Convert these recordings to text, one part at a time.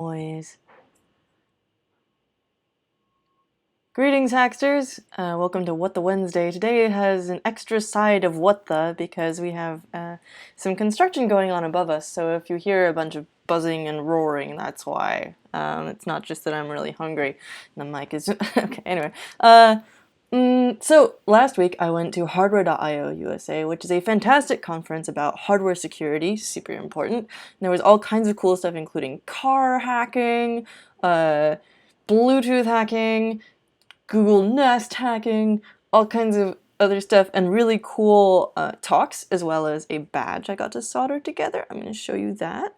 Noise. Greetings, Hacksters! Welcome to What the Wednesday. Today has an extra side of What the because we have some construction going on above us. So if you hear a bunch of buzzing and roaring, that's why. It's not just that I'm really hungry. The mic is okay. Anyway, so last week I went to Hardware.io USA, which is a fantastic conference about hardware security, super important. And there was all kinds of cool stuff, including car hacking, Bluetooth hacking, Google Nest hacking, all kinds of other stuff, and really cool talks, as well as a badge I got to solder together. I'm going to show you that.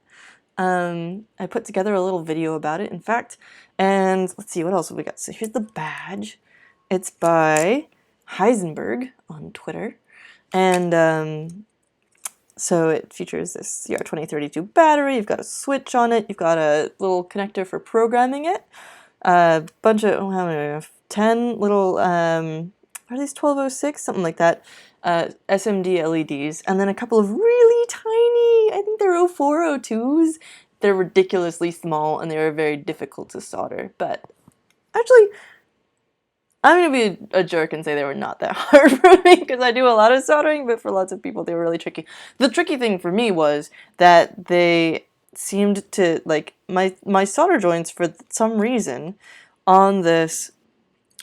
I put together a little video about it, in fact, and let's see, what else have we got? So here's the badge. It's by Heisenberg on Twitter, and so it features this CR2032 battery. You've got a switch on it. You've got a little connector for programming it. A bunch of, how many? 10 little, are these 1206? Something like that. SMD LEDs. And then a couple of really tiny, I think they're 0402s. They're ridiculously small and they're very difficult to solder. But actually, I'm going to be a jerk and say they were not that hard for me because I do a lot of soldering, but for lots of people they were really tricky. The tricky thing for me was that they seemed to, like, my solder joints for some reason on this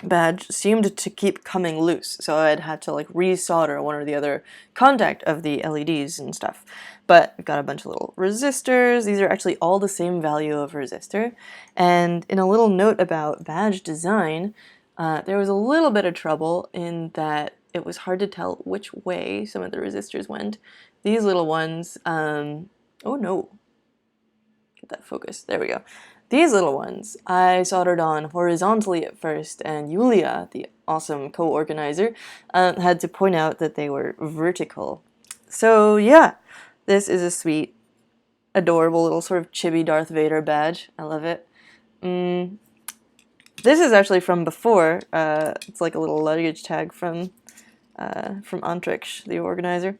badge seemed to keep coming loose, so I'd had to like resolder one or the other contact of the LEDs and stuff. But I've got a bunch of little resistors. These are actually all the same value of resistor. And in a little note about badge design, there was a little bit of trouble in that it was hard to tell which way some of the resistors went. These little ones, oh no, get that focus, there we go. These little ones I soldered on horizontally at first, and Yulia, the awesome co-organizer, had to point out that they were vertical. So yeah, this is a sweet, adorable little sort of chibi Darth Vader badge. I love it. This is actually from before. It's like a little luggage tag from Antrix, the organizer.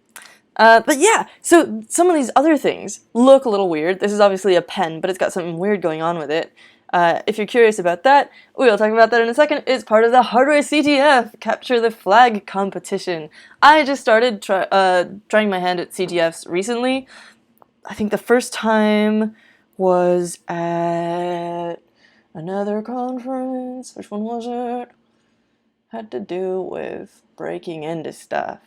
But yeah, so some of these other things look a little weird. This is obviously a pen, but it's got something weird going on with it. If you're curious about that, we'll talk about that in a second. It's part of the Hardware CTF, Capture the Flag competition. I just started trying my hand at CTFs recently. I think the first time was at another conference. Which one was it? Had to do with breaking into stuff.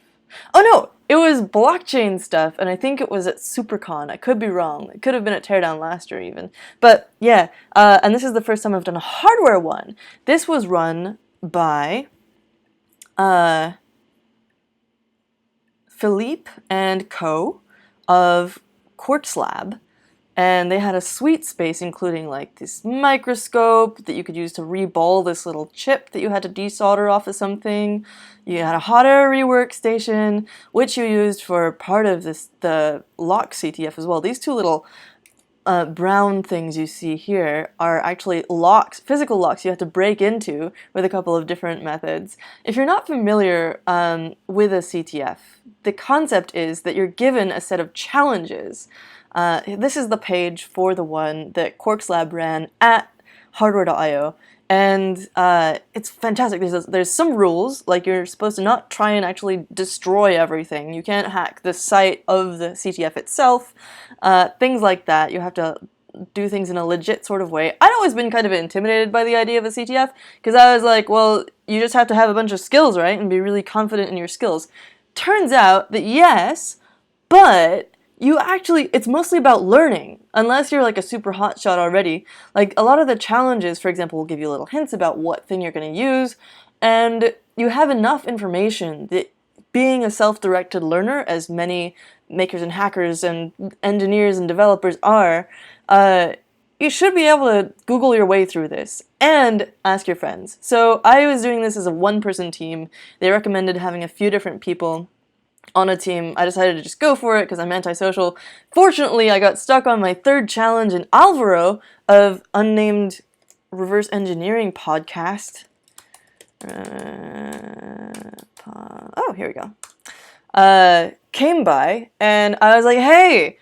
Oh no, it was blockchain stuff, and I think it was at SuperCon. I could be wrong. It could have been at Teardown last year even. But yeah, and this is the first time I've done a hardware one. This was run by Philippe and Co. of Quartz Lab. And they had a sweet space, including like this microscope that you could use to reball this little chip that you had to desolder off of something. You had a hot air rework station, which you used for part of the lock CTF as well. These two little brown things you see here are actually locks, physical locks you have to break into with a couple of different methods. If you're not familiar with a CTF, the concept is that you're given a set of challenges. This is the page for the one that Quarks Lab ran at Hardware.io, and it's fantastic. There's some rules, like you're supposed to not try and actually destroy everything. You can't hack the site of the CTF itself, things like that. You have to do things in a legit sort of way. I'd always been kind of intimidated by the idea of a CTF, because I was like, well, you just have to have a bunch of skills, right, and be really confident in your skills. Turns out that yes, but it's mostly about learning, unless you're like a super hotshot already. Like a lot of the challenges, for example, will give you little hints about what thing you're going to use, and you have enough information that being a self-directed learner, as many makers and hackers and engineers and developers are, you should be able to Google your way through this and ask your friends. So I was doing this as a one-person team. They recommended having a few different people on a team. I decided to just go for it because I'm antisocial. Fortunately, I got stuck on my third challenge, and Alvaro of unnamed reverse engineering podcast. Oh, here we go. Came by, and I was like, hey,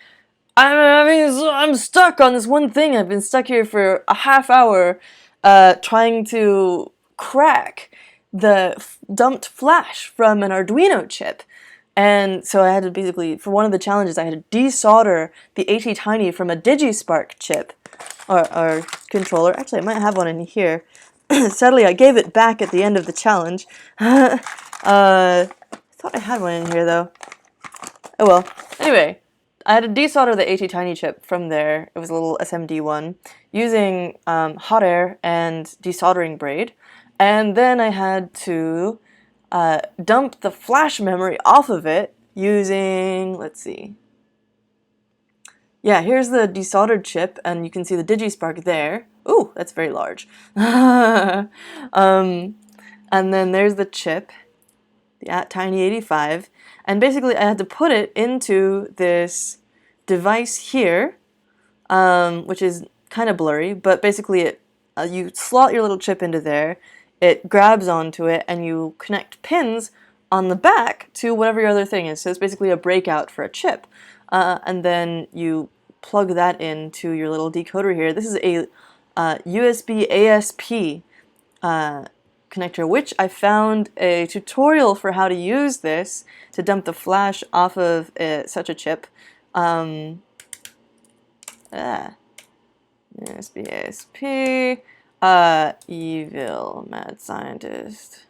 I'm stuck on this one thing. I've been stuck here for a half hour, trying to crack the dumped flash from an Arduino chip. And so I had to basically, for one of the challenges, I had to desolder the AT-Tiny from a DigiSpark chip, or controller. Actually, I might have one in here. Sadly, I gave it back at the end of the challenge. I thought I had one in here, though. Oh well. Anyway, I had to desolder the AT-Tiny chip from there. It was a little SMD one, using hot air and desoldering braid. And then I had to dump the flash memory off of it using, let's see. Yeah, here's the desoldered chip, and you can see the DigiSpark there. Ooh, that's very large. And then there's the chip, the AT-Tiny85, and basically I had to put it into this device here, which is kind of blurry, but basically you slot your little chip into there, it grabs onto it, and you connect pins on the back to whatever your other thing is. So it's basically a breakout for a chip. And then you plug that into your little decoder here. This is a USB ASP connector, which I found a tutorial for how to use this to dump the flash off of such a chip. USB ASP, evil mad scientist.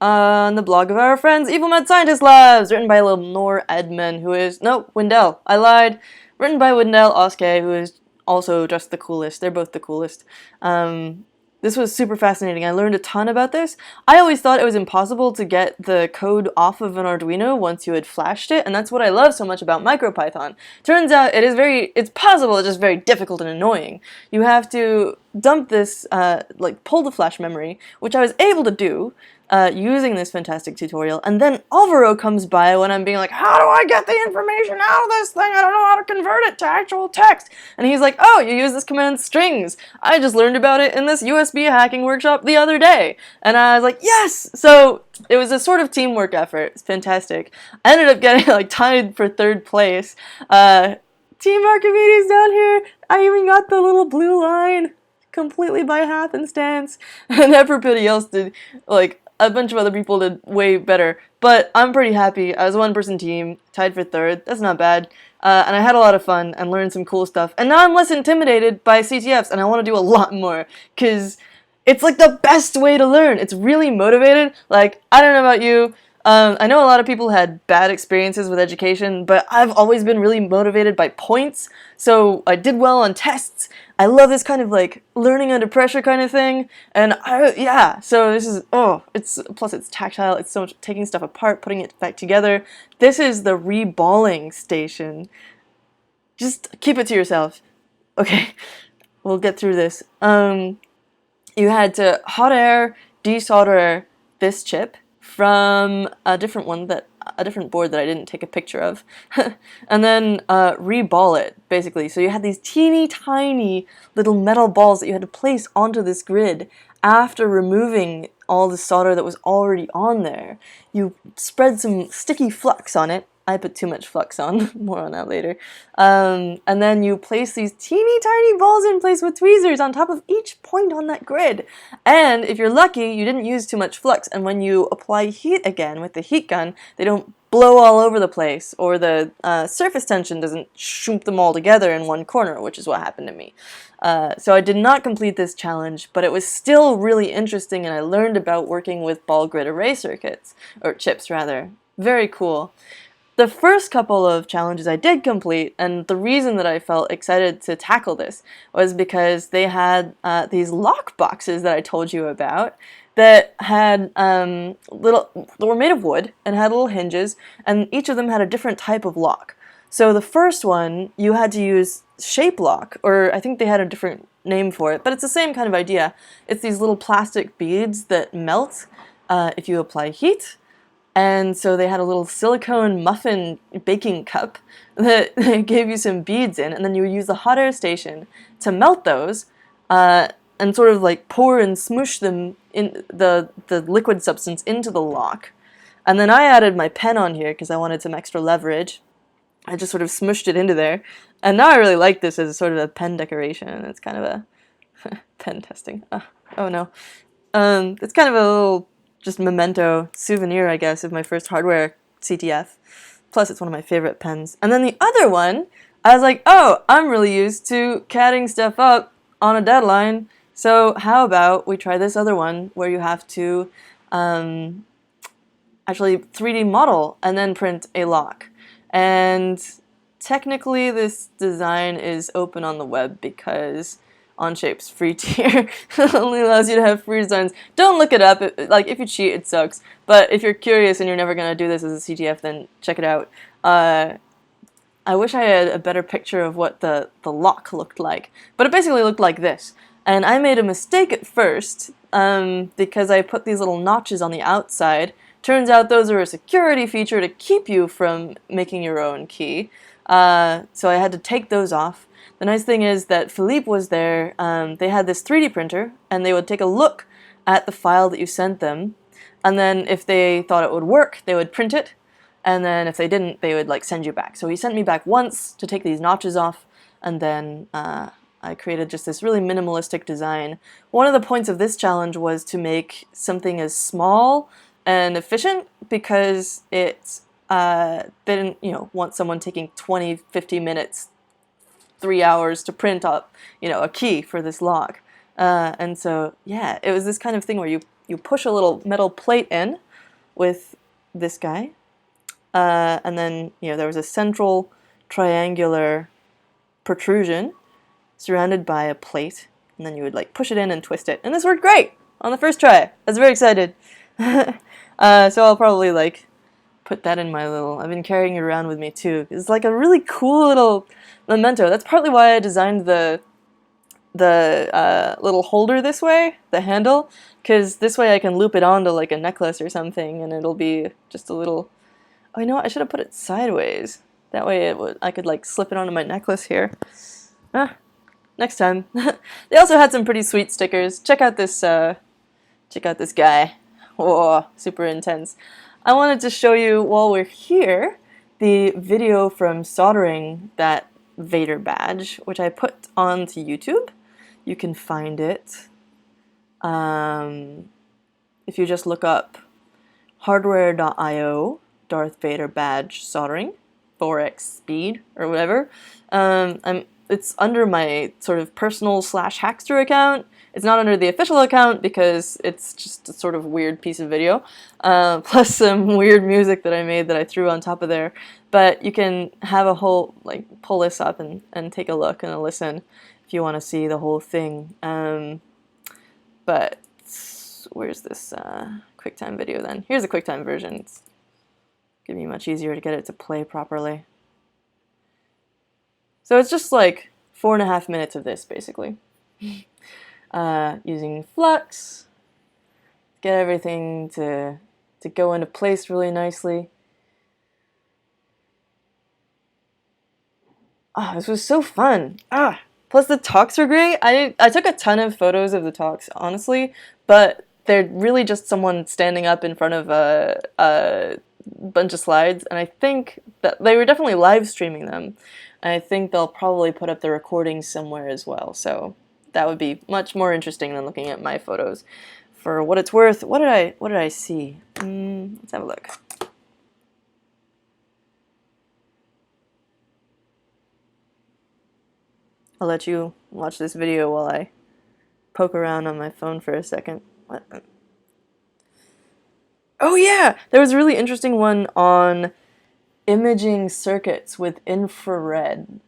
On the blog of our friends, Evil Mad Scientist Labs, written by a little Nor Edman, who is, no, Wendell, I lied, written by Wendell Oskay, who is also just the coolest. They're both the coolest. This was super fascinating. I learned a ton about this. I always thought it was impossible to get the code off of an Arduino once you had flashed it, and that's what I love so much about MicroPython. Turns out it's possible, it's just very difficult and annoying. You have to dump this, pull the flash memory, which I was able to do, using this fantastic tutorial, and then Alvaro comes by when I'm being like, how do I get the information out of this thing? I don't know how to convert it to actual text. And he's like, oh, you use this command strings. I just learned about it in this USB hacking workshop the other day. And I was like, yes! So it was a sort of teamwork effort. It's fantastic. I ended up getting tied for third place. Team Archimedes down here. I even got the little blue line completely by happenstance. And everybody else did, a bunch of other people did way better, but I'm pretty happy. I was a one-person team, tied for third. That's not bad. And I had a lot of fun and learned some cool stuff. And now I'm less intimidated by CTFs, and I want to do a lot more, because it's the best way to learn. It's really motivated. I don't know about you. I know a lot of people had bad experiences with education, but I've always been really motivated by points, so I did well on tests. I love this kind of learning under pressure kind of thing, and so this is, plus it's tactile, it's so much taking stuff apart, putting it back together. This is the reballing station. Just keep it to yourself. Okay, we'll get through this. You had to hot air desolder this chip from a different board that I didn't take a picture of, and then reball it, basically. So you had these teeny tiny little metal balls that you had to place onto this grid after removing all the solder that was already on there. You spread some sticky flux on it. I put too much flux on, more on that later. And then you place these teeny tiny balls in place with tweezers on top of each point on that grid. And if you're lucky, you didn't use too much flux, and when you apply heat again with the heat gun, they don't blow all over the place, or the surface tension doesn't shoot them all together in one corner, which is what happened to me. So I did not complete this challenge, but it was still really interesting, and I learned about working with ball grid array circuits, or chips rather. Very cool. The first couple of challenges I did complete, and the reason that I felt excited to tackle this was because they had these lock boxes that I told you about that had they were made of wood and had little hinges, and each of them had a different type of lock. So the first one, you had to use shape lock, or I think they had a different name for it, but it's the same kind of idea. It's these little plastic beads that melt if you apply heat. And so they had a little silicone muffin baking cup that gave you some beads in, and then you would use the hot air station to melt those and sort of pour and smoosh them in the liquid substance into the lock. And then I added my pen on here because I wanted some extra leverage. I just sort of smushed it into there. And now I really like this as a sort of a pen decoration. It's kind of a pen testing. Oh no. It's kind of a little just memento souvenir, I guess, of my first hardware CTF. Plus, it's one of my favorite pens. And then the other one, I was like, oh, I'm really used to catting stuff up on a deadline. So how about we try this other one where you have to actually 3D model and then print a lock. And technically this design is open on the web because Onshape's free tier only allows you to have free designs. Don't look it up. Like, if you cheat, it sucks. But if you're curious and you're never going to do this as a CTF, then check it out. I wish I had a better picture of what the lock looked like. But it basically looked like this. And I made a mistake at first because I put these little notches on the outside. Turns out those are a security feature to keep you from making your own key. So I had to take those off. The nice thing is that Philippe was there. They had this 3D printer, and they would take a look at the file that you sent them. And then if they thought it would work, they would print it. And then if they didn't, they would like send you back. So he sent me back once to take these notches off, and then I created just this really minimalistic design. One of the points of this challenge was to make something as small and efficient because it they didn't, want someone taking 20, 50 minutes, 3 hours to print up, a key for this lock. And so, yeah, it was this kind of thing where you push a little metal plate in with this guy, and then, there was a central triangular protrusion surrounded by a plate, and then you would like push it in and twist it. And this worked great on the first try. I was very excited. So I'll probably like put that in my little, I've been carrying it around with me too. It's like a really cool little memento. That's partly why I designed the little holder this way, the handle, because this way I can loop it onto like a necklace or something, and it'll be just a little, oh, you know what, I should have put it sideways. That way I could like slip it onto my necklace here. Next time. They also had some pretty sweet stickers. Check out this guy. Whoa, super intense. I wanted to show you, while we're here, the video from soldering that Vader badge, which I put onto YouTube. You can find it if you just look up Hardware.io Darth Vader badge soldering 4x speed or whatever. It's under my sort of personal / Hackster account. It's not under the official account because it's just a sort of weird piece of video, plus some weird music that I made that I threw on top of there. But you can have a whole, like, pull this up and take a look and a listen if you want to see the whole thing. But where's this QuickTime video then? Here's a QuickTime version. It's going to be much easier to get it to play properly. So it's just like 4.5 minutes of this, basically. Using Flux, get everything to go into place really nicely. This was so fun. Plus the talks were great. I took a ton of photos of the talks, honestly, but they're really just someone standing up in front of a bunch of slides, and I think that they were definitely live streaming them. I think they'll probably put up the recordings somewhere as well, so that would be much more interesting than looking at my photos. For what it's worth, what did I see? Let's have a look. I'll let you watch this video while I poke around on my phone for a second. What? Oh yeah! There was a really interesting one on imaging circuits with infrared.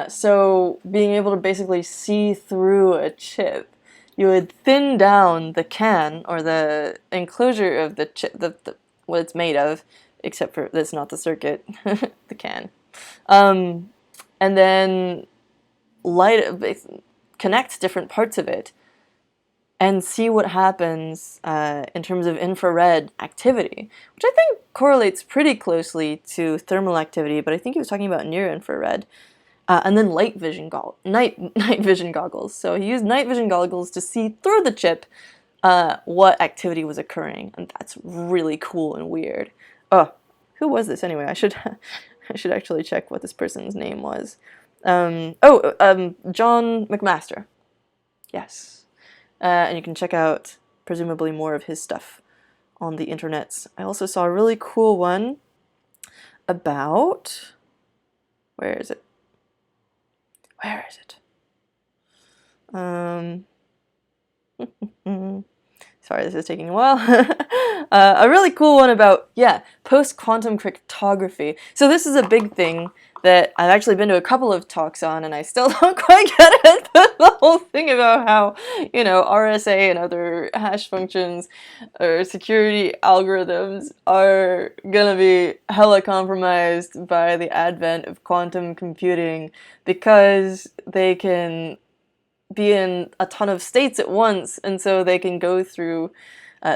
So being able to basically see through a chip, you would thin down the can or the enclosure of the chip, what it's made of, except for that's not the circuit, the can, and then connect different parts of it and see what happens in terms of infrared activity, which I think correlates pretty closely to thermal activity, but I think he was talking about near infrared. And then night vision goggles. So he used night vision goggles to see through the chip what activity was occurring, and that's really cool and weird. Oh, who was this anyway? I should I should actually check what this person's name was. John McMaster. Yes. And you can check out presumably more of his stuff on the internets. I also saw a really cool one about... Where is it? Where is it? Sorry, this is taking a while. A really cool one about, post-quantum cryptography. So this is a big thing that I've actually been to a couple of talks on, and I still don't quite get it. The whole thing about how, RSA and other hash functions or security algorithms are gonna be hella compromised by the advent of quantum computing because they can be in a ton of states at once, and so they can go through,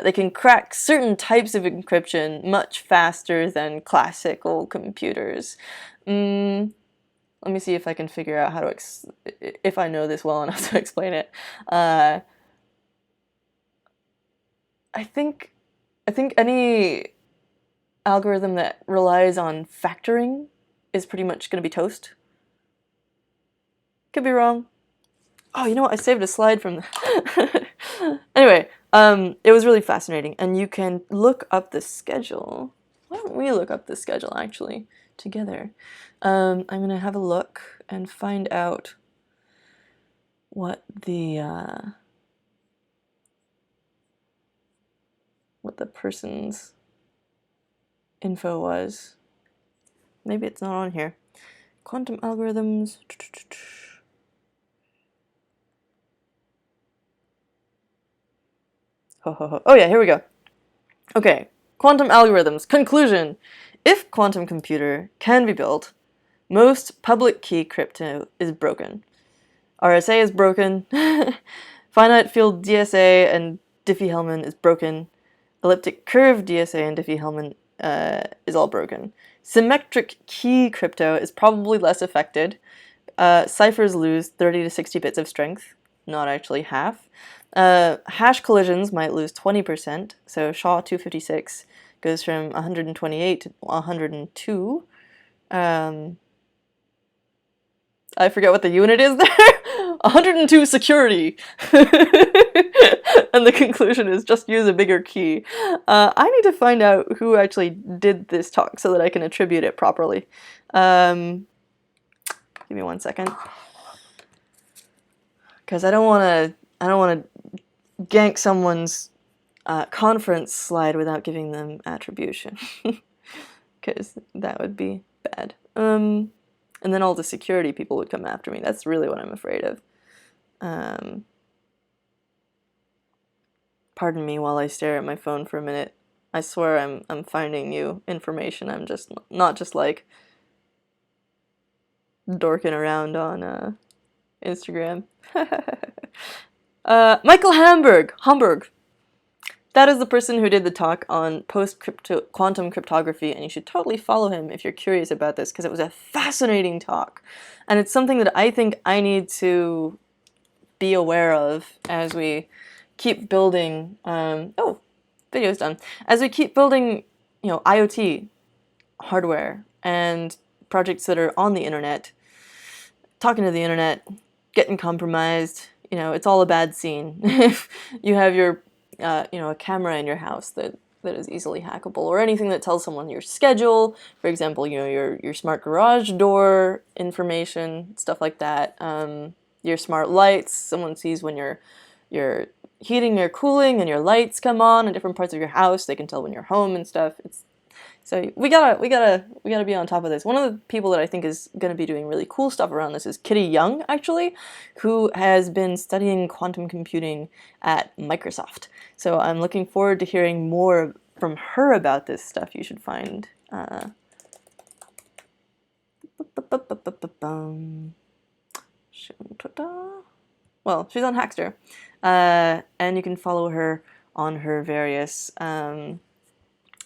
they can crack certain types of encryption much faster than classical computers. Let me see if I can figure out how to, if I know this well enough to explain it. I think any algorithm that relies on factoring is pretty much going to be toast. Could be wrong. Oh, you know what? I saved a slide from the... Anyway, it was really fascinating, and you can look up the schedule. Why don't we look up the schedule, actually, together? I'm going to have a look and find out what the person's info was. Maybe it's not on here. Quantum algorithms... Oh yeah, here we go. Okay, quantum algorithms. Conclusion. If quantum computer can be built, most public key crypto is broken. RSA is broken. Finite field DSA and Diffie-Hellman is broken. Elliptic curve DSA and Diffie-Hellman is all broken. Symmetric key crypto is probably less affected. Ciphers lose 30 to 60 bits of strength, not actually half. Hash collisions might lose 20%, so SHA-256 goes from 128 to 102. I forget what the unit is there. 102 security. And the conclusion is just use a bigger key. I need to find out who actually did this talk so that I can attribute it properly. Give me 1 second. Because I don't want to gank someone's conference slide without giving them attribution, because that would be bad. And then all the security people would come after me. That's really what I'm afraid of. Pardon me while I stare at my phone for a minute. I swear I'm finding new information. I'm just not just like dorking around on Instagram. Michael Hamburg. That is the person who did the talk on post-quantum cryptography, and you should totally follow him if you're curious about this, because it was a fascinating talk. And it's something that I think I need to be aware of as we keep building... oh, video's done. As we keep building, IoT hardware and projects that are on the internet, talking to the internet, getting compromised, it's all a bad scene. If you have your a camera in your house that is easily hackable, or anything that tells someone your schedule, for example, your smart garage door information, stuff like that. Your smart lights, someone sees when you're heating or cooling and your lights come on in different parts of your house. They can tell when you're home and stuff. So we gotta be on top of this. One of the people that I think is gonna be doing really cool stuff around this is Kitty Young, actually, who has been studying quantum computing at Microsoft. So I'm looking forward to hearing more from her about this stuff. You should find well, she's on Hackster, and you can follow her on her various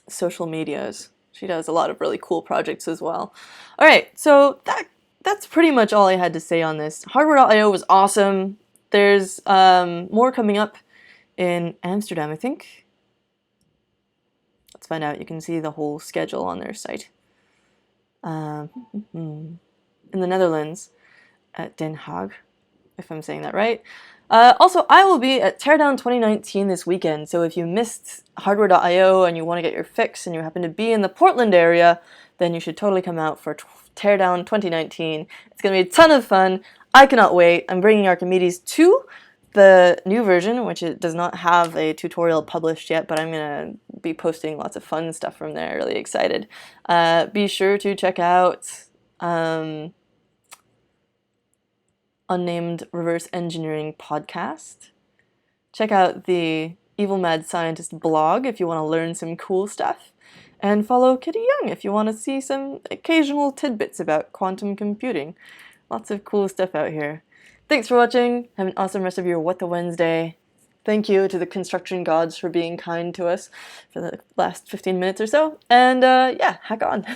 social medias. She does a lot of really cool projects as well. All right, so that's pretty much all I had to say on this. Hardware.io was awesome. There's more coming up in Amsterdam, I think. Let's find out. You can see the whole schedule on their site. in the Netherlands, at Den Haag, if I'm saying that right. Also, I will be at Teardown 2019 this weekend, so if you missed Hardware.io and you want to get your fix and you happen to be in the Portland area, then you should totally come out for Teardown 2019. It's going to be a ton of fun. I cannot wait. I'm bringing Archimedes 2, the new version, which it does not have a tutorial published yet, but I'm going to be posting lots of fun stuff from there. Really excited. Be sure to check out Unnamed Reverse Engineering podcast. Check out the Evil Mad Scientist blog if you want to learn some cool stuff. And follow Kitty Young if you want to see some occasional tidbits about quantum computing. Lots of cool stuff out here. Thanks for watching. Have an awesome rest of your What the Wednesday. Thank you to the construction gods for being kind to us for the last 15 minutes or so. And yeah, hack on.